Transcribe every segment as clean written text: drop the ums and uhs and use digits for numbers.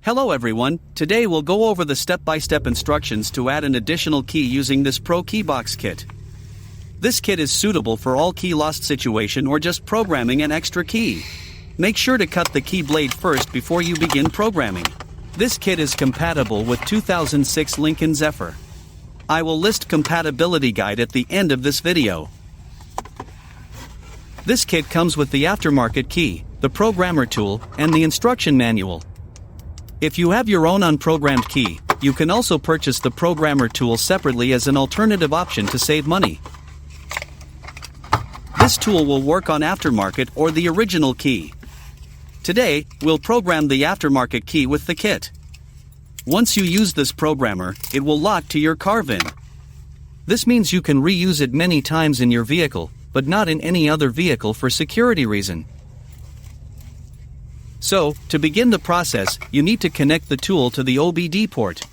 Hello everyone, today we'll go over the step-by-step instructions to add an additional key using this ProKeyBox kit. This kit is suitable for all key lost situation or just programming an extra key. Make sure to cut the key blade first before you begin programming. This kit is compatible with 2006 Lincoln Zephyr. I will list compatibility guide at the end of this video. This kit comes with the aftermarket key, the programmer tool, and the instruction manual. If you have your own unprogrammed key, you can also purchase the programmer tool separately as an alternative option to save money. This tool will work on aftermarket or the original key. Today, we'll program the aftermarket key with the kit. Once you use this programmer, it will lock to your car VIN. This means you can reuse it many times in your vehicle, but not in any other vehicle for security reason. So, to begin the process, you need to connect the tool to the OBD port.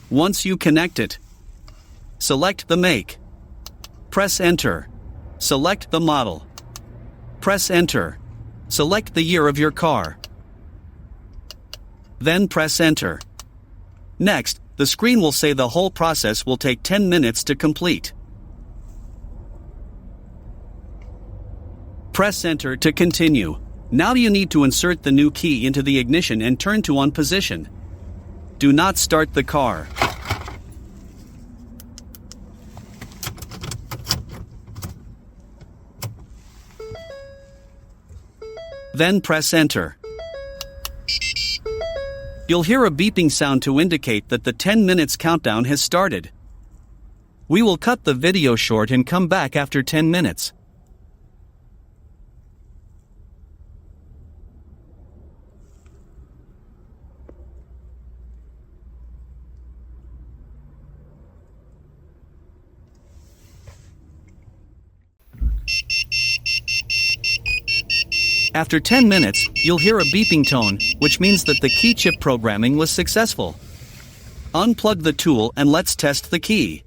Once you connect it, select the make. Press Enter. Select the model. Press Enter. Select the year of your car. Then press Enter. Next, the screen will say the whole process will take 10 minutes to complete. Press Enter to continue. Now you need to insert the new key into the ignition and turn to on position. Do not start the car. Then press Enter. You'll hear a beeping sound to indicate that the 10 minutes countdown has started. We will cut the video short and come back after 10 minutes. After 10 minutes, you'll hear a beeping tone, which means that the key chip programming was successful. Unplug the tool and let's test the key.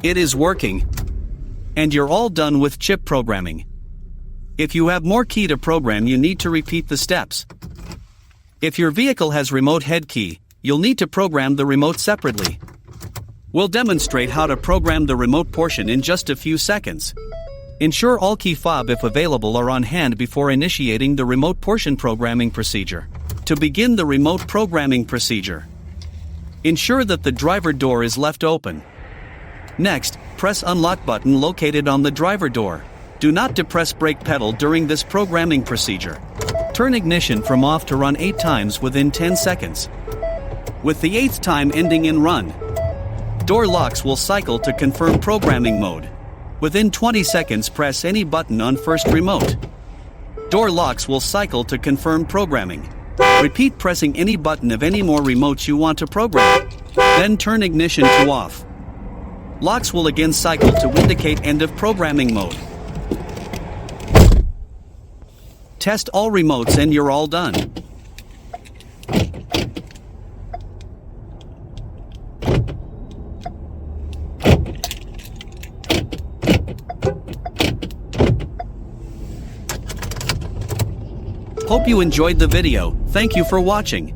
It is working. And you're all done with chip programming. If you have more key to program, you need to repeat the steps. If your vehicle has remote head key, you'll need to program the remote separately. We'll demonstrate how to program the remote portion in just a few seconds. Ensure all key fob, if available, are on hand before initiating the remote portion programming procedure. To begin the remote programming procedure, ensure that the driver door is left open. Next, press unlock button located on the driver door. Do not depress brake pedal during this programming procedure. Turn ignition from off to run 8 times within 10 seconds. With the 8th time ending in run, door locks will cycle to confirm programming mode. Within 20 seconds, press any button on first remote. Door locks will cycle to confirm programming. Repeat pressing any button of any more remotes you want to program. Then turn ignition to off. Locks will again cycle to indicate end of programming mode. Test all remotes and you're all done. Hope you enjoyed the video. Thank you for watching.